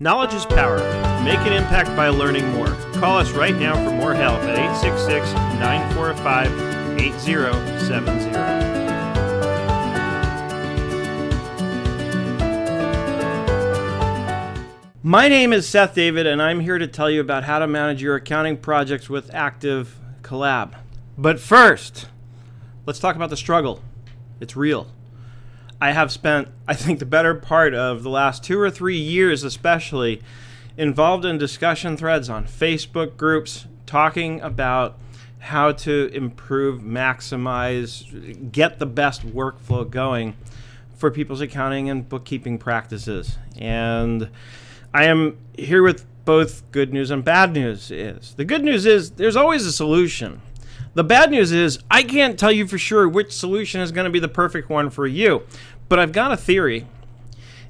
Knowledge is power. Make an impact by learning more. Call us right now for more help at 866-945-8070. My name is Seth David, and I'm here to tell you about how to manage your accounting projects with Activecollab. But first, let's talk about the struggle. It's real. I have spent, I think, the better part of the last 2 or 3 years especially involved in discussion threads on Facebook groups talking about how to improve, maximize, get the best workflow going for people's accounting and bookkeeping practices. And I am here with both good news and bad news. The good news is there's always a solution. The bad news is I can't tell you for sure which solution is going to be the perfect one for you, but I've got a theory,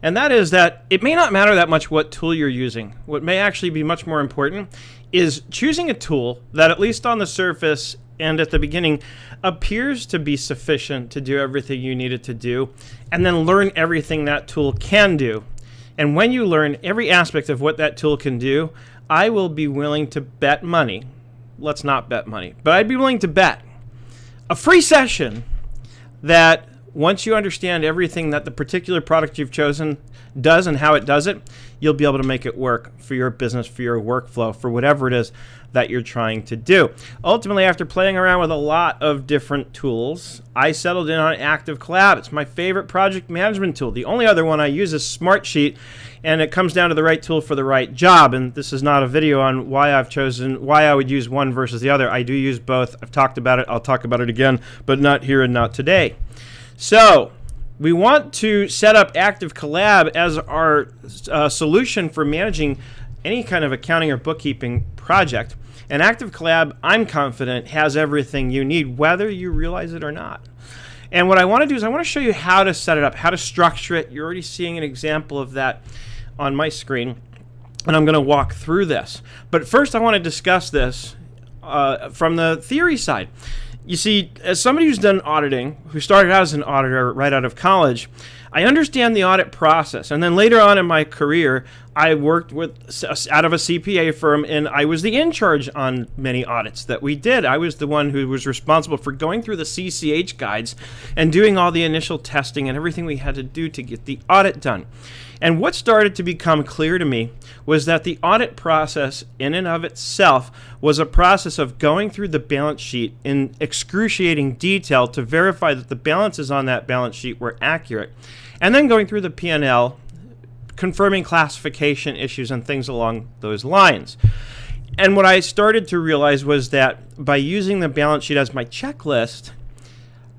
and that is that it may not matter that much what tool you're using. What may actually be much more important is choosing a tool that, at least on the surface and at the beginning, appears to be sufficient to do everything you need it to do, and then learn everything that tool can do. And when you learn every aspect of what that tool can do, I will be willing to bet money. Let's not bet money, but I'd be willing to bet a free session that once you understand everything that the particular product you've chosen does and how it does it, you'll be able to make it work for your business, for your workflow, for whatever it is that you're trying to do. Ultimately, after playing around with a lot of different tools, I settled in on Activecollab. It's my favorite project management tool. The only other one I use is Smartsheet, and it comes down to the right tool for the right job. And this is not a video on why I've chosen, why I would use one versus the other. I do use both. I've talked about it. I'll talk about it again, but not here and not today. So we want to set up Activecollab as our solution for managing any kind of accounting or bookkeeping project. And Activecollab, I'm confident, has everything you need, whether you realize it or not. And what I want to do is I want to show you how to set it up, how to structure it. You're already seeing an example of that on my screen, and I'm going to walk through this. But first, I want to discuss this from the theory side. You see, as somebody who's done auditing, who started out as an auditor right out of college, I understand the audit process. And then later on in my career, I worked out of a CPA firm, and I was the in charge on many audits that we did. I was the one who was responsible for going through the CCH guides and doing all the initial testing and everything we had to do to get the audit done. And what started to become clear to me was that the audit process in and of itself was a process of going through the balance sheet in excruciating detail to verify that the balances on that balance sheet were accurate, and then going through the P&L, confirming classification issues and things along those lines. And what I started to realize was that by using the balance sheet as my checklist,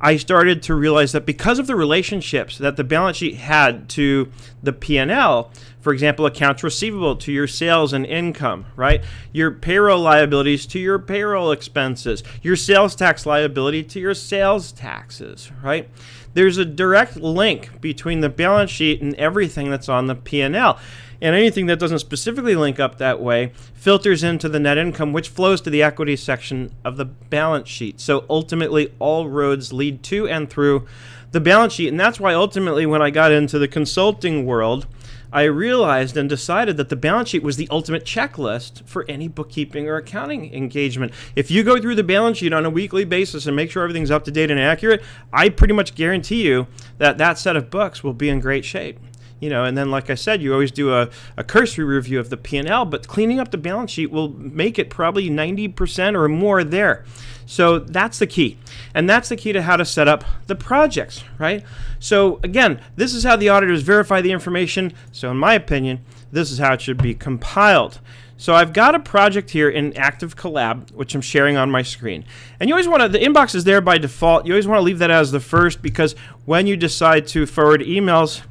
I started to realize that because of the relationships that the balance sheet had to the P&L, for example, accounts receivable to your sales and income, right? Your payroll liabilities to your payroll expenses, your sales tax liability to your sales taxes, right? There's a direct link between the balance sheet and everything that's on the P&L. And anything that doesn't specifically link up that way filters into the net income, which flows to the equity section of the balance sheet. So ultimately, all roads lead to and through the balance sheet. And that's why ultimately, when I got into the consulting world, I realized and decided that the balance sheet was the ultimate checklist for any bookkeeping or accounting engagement. If you go through the balance sheet on a weekly basis and make sure everything's up to date and accurate, I pretty much guarantee you that that set of books will be in great shape. You know, and then, like I said, you always do a cursory review of the P&L, but cleaning up the balance sheet will make it probably 90% or more there. So that's the key. And that's the key to how to set up the projects, right? So again, this is how the auditors verify the information. So in my opinion, this is how it should be compiled. So I've got a project here in Activecollab, which I'm sharing on my screen. And you always want to, the inbox is there by default. You always want to leave that as the first, because when you decide to forward emails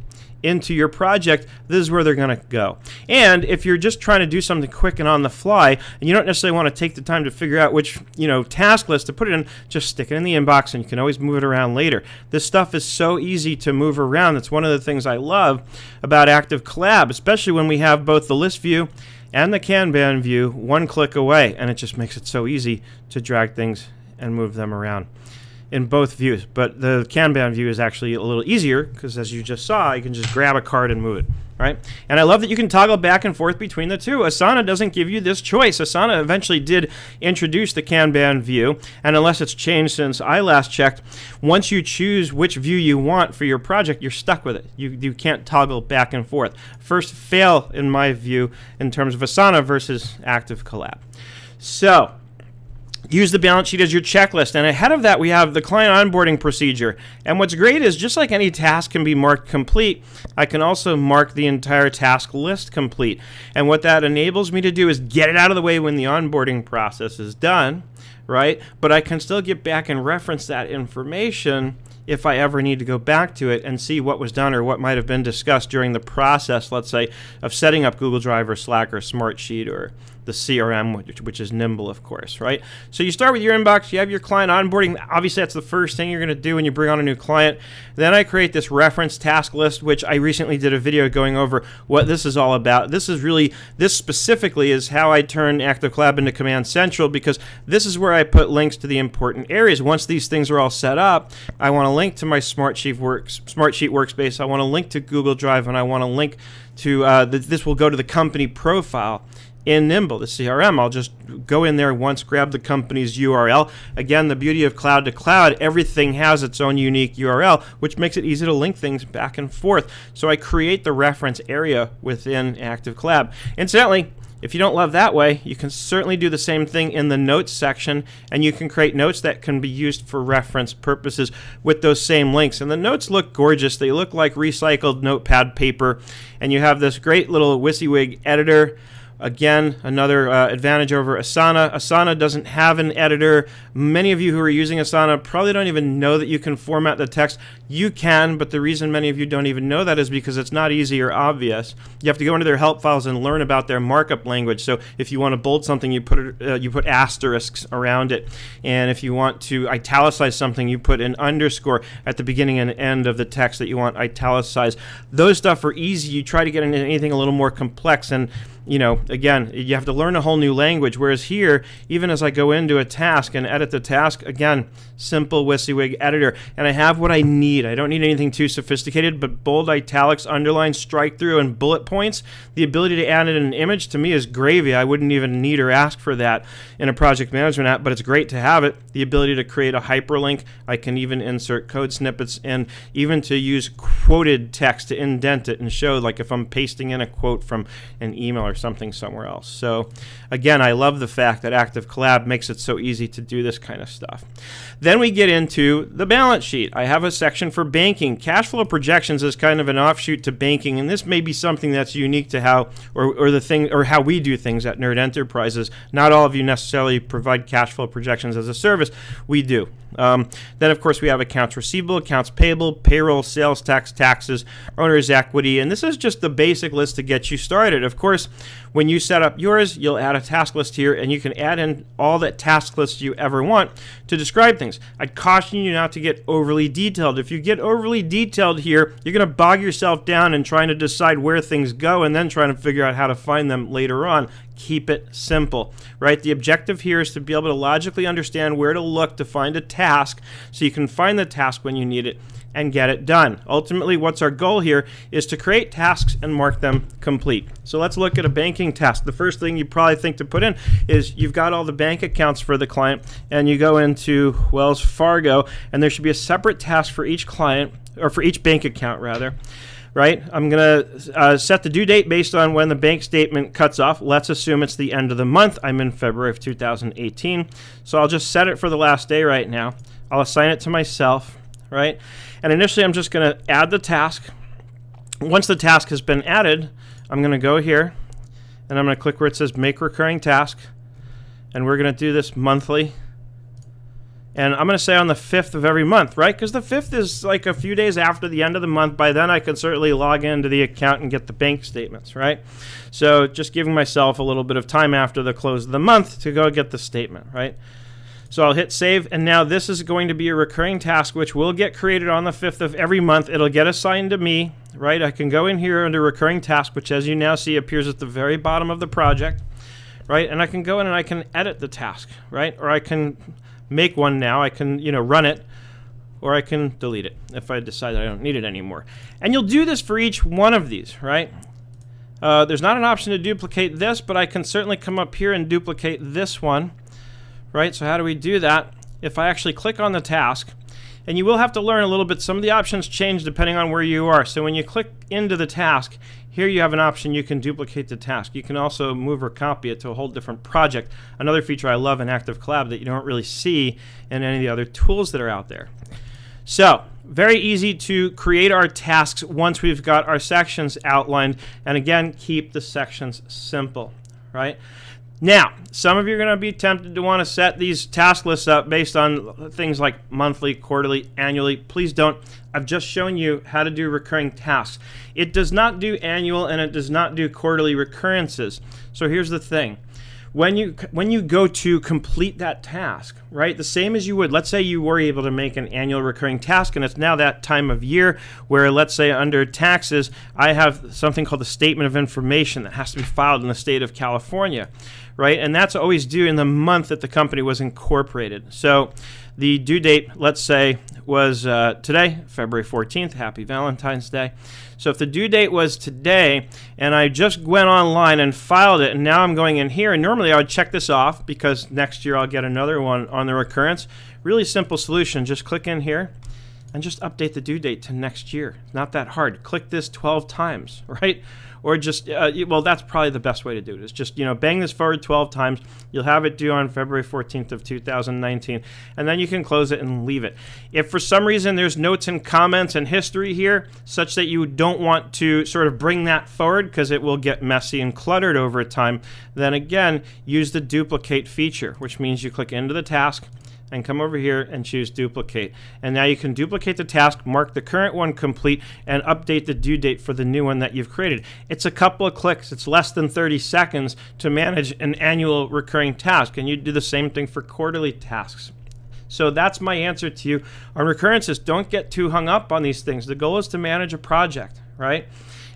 into your project, this is where they're going to go. And if you're just trying to do something quick and on the fly, and you don't necessarily want to take the time to figure out which, task list to put it in, just stick it in the inbox, and you can always move it around later. This stuff is so easy to move around. That's one of the things I love about Activecollab, especially when we have both the list view and the Kanban view one click away, and it just makes it so easy to drag things and move them around. in both views, but the Kanban view is actually a little easier because, as you just saw, you can just grab a card and move it, right? And I love that you can toggle back and forth between the two. Asana doesn't give you this choice. Asana eventually did introduce the Kanban view, and unless it's changed since I last checked, once you choose which view you want for your project, you're stuck with it. You can't toggle back and forth. First fail, in my view, in terms of Asana versus Activecollab. So, use the balance sheet as your checklist. And ahead of that, we have the client onboarding procedure. And what's great is just like any task can be marked complete, I can also mark the entire task list complete. And what that enables me to do is get it out of the way when the onboarding process is done, right? But I can still get back and reference that information if I ever need to go back to it and see what was done or what might have been discussed during the process, let's say, of setting up Google Drive or Slack or Smartsheet or the CRM, which is Nimble, of course, right? So you start with your inbox, you have your client onboarding. Obviously, that's the first thing you're going to do when you bring on a new client. Then I create this reference task list, which I recently did a video going over what this is all about. This specifically is how I turn Activecollab into Command Central, because this is where I put links to the important areas. Once these things are all set up, I want to link to my Smartsheet workspace. I want to link to Google Drive, and I want to link to, this will go to the company profile in Nimble, the CRM. I'll just go in there once, grab the company's URL. Again, the beauty of cloud to cloud, everything has its own unique URL, which makes it easy to link things back and forth. So I create the reference area within Activecollab. Incidentally, if you don't love that way, you can certainly do the same thing in the notes section, and you can create notes that can be used for reference purposes with those same links. And the notes look gorgeous. They look like recycled notepad paper, and you have this great little WYSIWYG editor. Again, another advantage over Asana. Asana doesn't have an editor. Many of you who are using Asana probably don't even know that you can format the text. You can, but the reason many of you don't even know that is because it's not easy or obvious. You have to go into their help files and learn about their markup language. So if you want to bold something, you put asterisks around it. And if you want to italicize something, you put an underscore at the beginning and end of the text that you want italicized. Those stuff are easy. You try to get into anything a little more complex, and again, you have to learn a whole new language. Whereas here, even as I go into a task and edit the task, again, simple WYSIWYG editor, and I have what I need. I don't need anything too sophisticated, but bold, italics, underline, strike through, and bullet points. The ability to add in an image to me is gravy. I wouldn't even need or ask for that in a project management app, but it's great to have it. The ability to create a hyperlink. I can even insert code snippets, and even to use quoted text to indent it and show, like if I'm pasting in a quote from an email or something somewhere else. So again, I love the fact that Activecollab makes it so easy to do this kind of stuff. Then we get into the balance sheet. I have a section for banking. Cash flow projections is kind of an offshoot to banking, and this may be something that's unique to how how we do things at Nerd Enterprises. Not all of you necessarily provide cash flow projections as a service. We do. Then, of course, we have accounts receivable, accounts payable, payroll, sales tax, taxes, owner's equity, and this is just the basic list to get you started. Of course, when you set up yours, you'll add a task list here, and you can add in all that task lists you ever want to describe things. I'd caution you not to get overly detailed. If you get overly detailed here, you're going to bog yourself down in trying to decide where things go and then trying to figure out how to find them later on. Keep it simple, right? The objective here is to be able to logically understand where to look to find a task so you can find the task when you need it and get it done. Ultimately, what's our goal here is to create tasks and mark them complete. So let's look at a banking task. The first thing you probably think to put in is you've got all the bank accounts for the client, and you go into Wells Fargo, and there should be a separate task for each client, or for each bank account rather. Right? I'm going to set the due date based on when the bank statement cuts off. Let's assume it's the end of the month. I'm in February of 2018. So I'll just set it for the last day right now. I'll assign it to myself, right? And initially, I'm just going to add the task. Once the task has been added, I'm going to go here, and I'm going to click where it says Make Recurring Task. And we're going to do this monthly. And I'm going to say on the 5th of every month, right? Because the 5th is like a few days after the end of the month. By then, I can certainly log into the account and get the bank statements, right? So just giving myself a little bit of time after the close of the month to go get the statement, right? So I'll hit save, and now this is going to be a recurring task which will get created on the 5th of every month. It'll get assigned to me, right? I can go in here under recurring task, which as you now see appears at the very bottom of the project, right? And I can go in and I can edit the task, right? Or I can make one now. I can, run it, or I can delete it if I decide that I don't need it anymore. And you'll do this for each one of these, right? There's not an option to duplicate this, but I can certainly come up here and duplicate this one, right? So how do we do that? If I actually click on the task, and you will have to learn a little bit. Some of the options change depending on where you are. So when you click into the task, here you have an option you can duplicate the task. You can also move or copy it to a whole different project. Another feature I love in Activecollab that you don't really see in any of the other tools that are out there. So very easy to create our tasks once we've got our sections outlined. And again, keep the sections simple, right? Now, some of you are going to be tempted to want to set these task lists up based on things like monthly, quarterly, annually. Please don't. I've just shown you how to do recurring tasks. It does not do annual and it does not do quarterly recurrences. So here's the thing. When you go to complete that task, right, the same as you would, let's say you were able to make an annual recurring task, and it's now that time of year where, let's say under taxes, I have something called the Statement of Information that has to be filed in the state of California, right? And that's always due in the month that the company was incorporated. So the due date, let's say, was today, February 14th. Happy Valentine's Day. So if the due date was today and I just went online and filed it, and now I'm going in here, and normally I would check this off because next year I'll get another one on the recurrence. Really simple solution. Just click in here and just update the due date to next year. It's not that hard. Click this 12 times, right? Or just, well, that's probably the best way to do it, is just, bang this forward 12 times. You'll have it due on February 14th of 2019, and then you can close it and leave it. If for some reason there's notes and comments and history here, such that you don't want to sort of bring that forward because it will get messy and cluttered over time, then again, use the duplicate feature, which means you click into the task, and come over here and choose duplicate. And now you can duplicate the task, mark the current one complete, and update the due date for the new one that you've created. It's a couple of clicks. It's less than 30 seconds to manage an annual recurring task, and you do the same thing for quarterly tasks. So that's my answer to you on recurrences. Don't get too hung up on these things. The goal is to manage a project, right?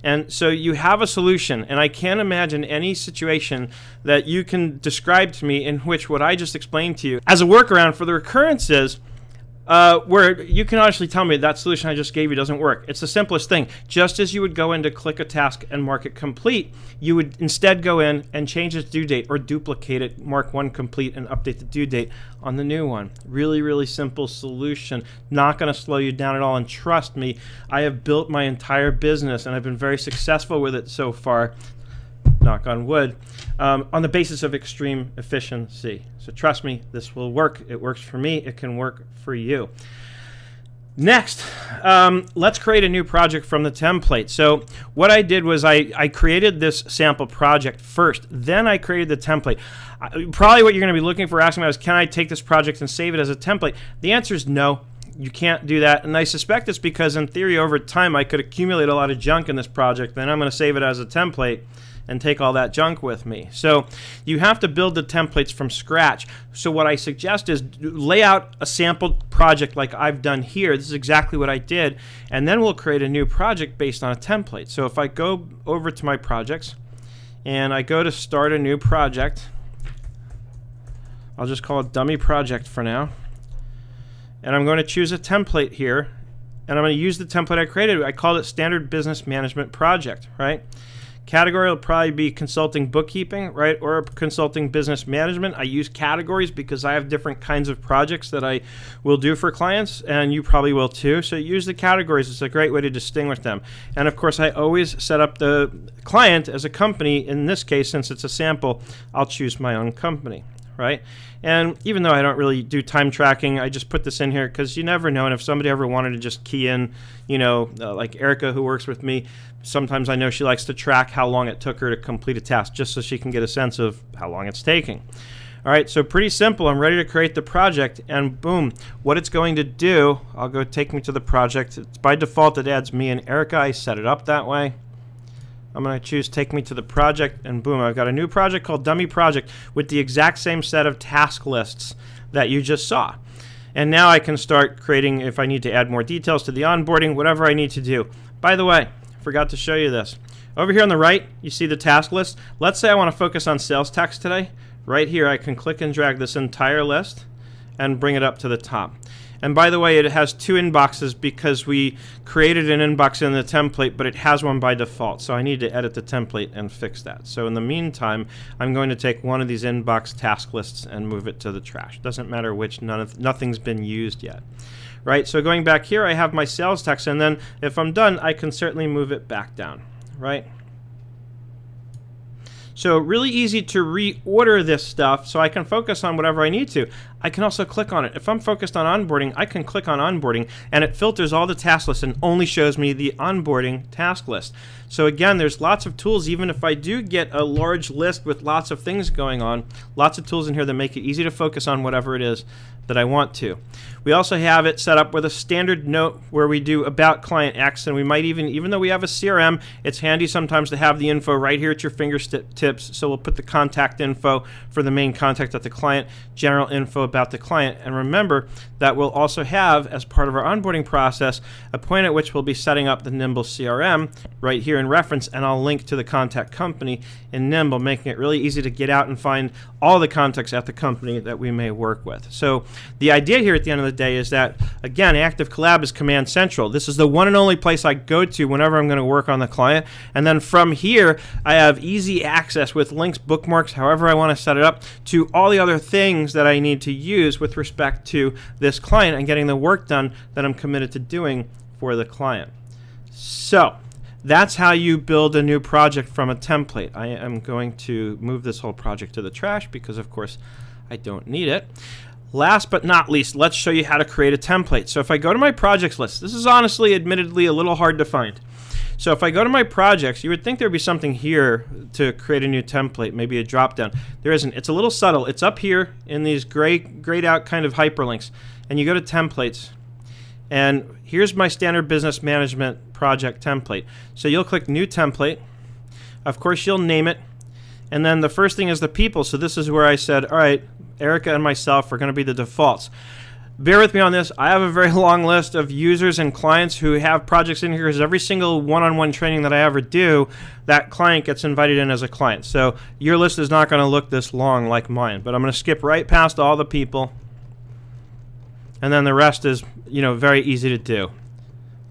And so you have a solution, and I can't imagine any situation that you can describe to me in which what I just explained to you as a workaround for the recurrences, where you can honestly tell me that solution I just gave you doesn't work. It's the simplest thing. Just as you would go in to click a task and mark it complete, you would instead go in and change its due date or duplicate it, mark one complete, and update the due date on the new one. Really, really simple solution. Not going to slow you down at all. And trust me, I have built my entire business and I've been very successful with it so far, knock on wood, on the basis of extreme efficiency. So trust me, this will work. It works for me. It can work for you. Next, let's create a new project from the template. So what I did was I created this sample project first. Then I created the template. Probably what you're going to be looking for, asking about, is can I take this project and save it as a template? The answer is no. You can't do that, and I suspect it's because in theory over time I could accumulate a lot of junk in this project, then I'm going to save it as a template and take all that junk with me. So you have to build the templates from scratch. So what I suggest is lay out a sample project like I've done here. This is exactly what I did, and then we'll create a new project based on a template. So if I go over to my projects and I go to start a new project, I'll just call it dummy project for now. And I'm going to choose a template here, and I'm going to use the template I created. I called it Standard Business Management Project, right? Category will probably be consulting bookkeeping, right, or consulting business management. I use categories because I have different kinds of projects that I will do for clients, and you probably will too. So use the categories. It's a great way to distinguish them. And of course, I always set up the client as a company. In this case, since it's a sample, I'll choose my own company, right? And even though I don't really do time tracking, I just put this in here because you never know. And if somebody ever wanted to just key in, like Erica, who works with me, sometimes I know she likes to track how long it took her to complete a task just so she can get a sense of how long it's taking. All right, so pretty simple. I'm ready to create the project, and boom, what it's going to do, I'll go take me to the project. It's by default, it adds me and Erica. I set it up that way. I'm going to choose take me to the project, and boom, I've got a new project called Dummy Project with the exact same set of task lists that you just saw. And now I can start creating, if I need to add more details to the onboarding, whatever I need to do. By the way, forgot to show you this. Over here on the right, you see the task list. Let's say I want to focus on sales tax today. Right here, I can click and drag this entire list, and bring it up to the top. And by the way, it has two inboxes because we created an inbox in the template, but it has one by default. So I need to edit the template and fix that. So in the meantime, I'm going to take one of these inbox task lists and move it to the trash. Doesn't matter which, nothing's been used yet. Right? So going back here, I have my sales text, and then if I'm done, I can certainly move it back down. Right? So really easy to reorder this stuff so I can focus on whatever I need to. I can also click on it. If I'm focused on onboarding, I can click on onboarding and it filters all the task lists and only shows me the onboarding task list. So again, there's lots of tools. Even if I do get a large list with lots of things going on, lots of tools in here that make it easy to focus on whatever it is that I want to. We also have it set up with a standard note where we do about client X, and we might even though we have a CRM, it's handy sometimes to have the info right here at your fingertips. So we'll put the contact info for the main contact at the client, general info about the client, and remember that we'll also have, as part of our onboarding process, a point at which we'll be setting up the Nimble CRM right here in reference, and I'll link to the contact company in Nimble, making it really easy to get out and find all the contacts at the company that we may work with. So the idea here at the end of the day is that, again, Activecollab is Command Central. This is the one and only place I go to whenever I'm going to work on the client. And then from here, I have easy access with links, bookmarks, however I want to set it up, to all the other things that I need to use with respect to this client and getting the work done that I'm committed to doing for the client. So that's how you build a new project from a template. I am going to move this whole project to the trash because, of course, I don't need it. Last but not least, let's show you how to create a template. So if I go to my projects list, this is honestly, admittedly, a little hard to find. So if I go to my projects, you would think there'd be something here to create a new template, maybe a drop down. There isn't. It's a little subtle. It's up here in these grayed out kind of hyperlinks. And you go to templates. And here's my standard business management project template. So you'll click new template. Of course, you'll name it. And then the first thing is the people. So this is where I said, all right, Erica and myself are going to be the defaults. Bear with me on this. I have a very long list of users and clients who have projects in here, because every single one-on-one training that I ever do, that client gets invited in as a client. So your list is not going to look this long like mine, but I'm going to skip right past all the people. And then the rest is, very easy to do.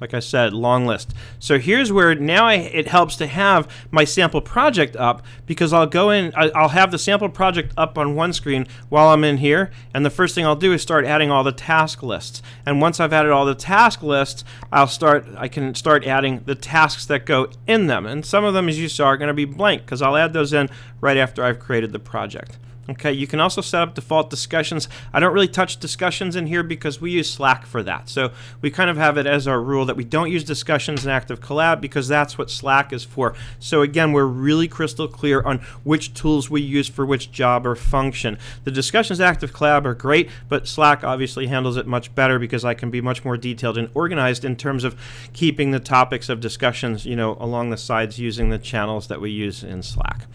Like I said, long list. So here's where now it helps to have my sample project up, because I'll go in, I'll have the sample project up on one screen while I'm in here, and the first thing I'll do is start adding all the task lists. And once I've added all the task lists, I can start adding the tasks that go in them. And some of them, as you saw, are going to be blank, because I'll add those in right after I've created the project. Okay, you can also set up default discussions. I don't really touch discussions in here because we use Slack for that. So we kind of have it as our rule that we don't use discussions in Activecollab, because that's what Slack is for. So again, we're really crystal clear on which tools we use for which job or function. The discussions in Activecollab are great, but Slack obviously handles it much better, because I can be much more detailed and organized in terms of keeping the topics of discussions, along the sides using the channels that we use in Slack.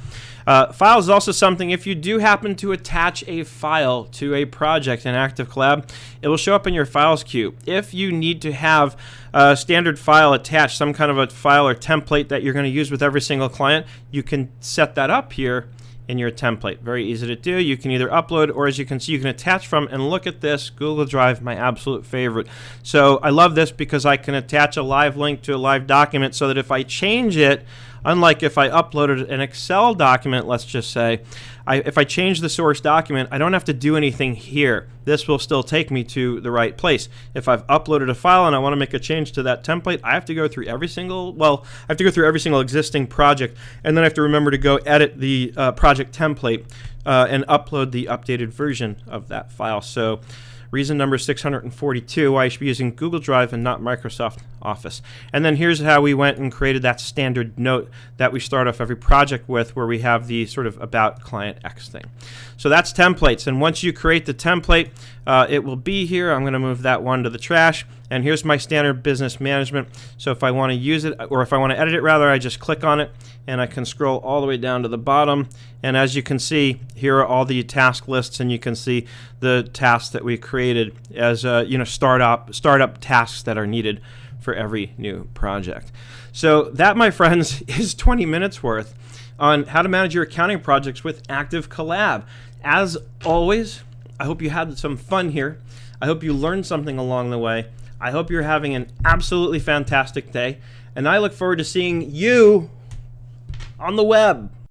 Files is also something, if you do happen to attach a file to a project in Activecollab, it will show up in your files queue. If you need to have a standard file attached, some kind of a file or template that you're going to use with every single client, you can set that up here in your template. Very easy to do. You can either upload, or as you can see, you can attach from. And look at this, Google Drive, my absolute favorite. So I love this because I can attach a live link to a live document, so that if I change it, unlike if I uploaded an Excel document, let's just say, if I change the source document, I don't have to do anything here. This will still take me to the right place. If I've uploaded a file and I want to make a change to that template, I have to go through every single existing project, and then I have to remember to go edit the project template and upload the updated version of that file. So reason number 642, why you should be using Google Drive and not Microsoft Office. And then here's how we went and created that standard note that we start off every project with, where we have the sort of about client X thing. So that's templates. And once you create the template, it will be here. I'm going to move that one to the trash. And here's my standard business management. So if I want to use it, or if I want to edit it rather, I just click on it and I can scroll all the way down to the bottom. And as you can see, here are all the task lists, and you can see the tasks that we created as startup tasks that are needed for every new project. So that, my friends, is 20 minutes worth on how to manage your accounting projects with Activecollab. As always, I hope you had some fun here. I hope you learned something along the way. I hope you're having an absolutely fantastic day, and I look forward to seeing you on the web.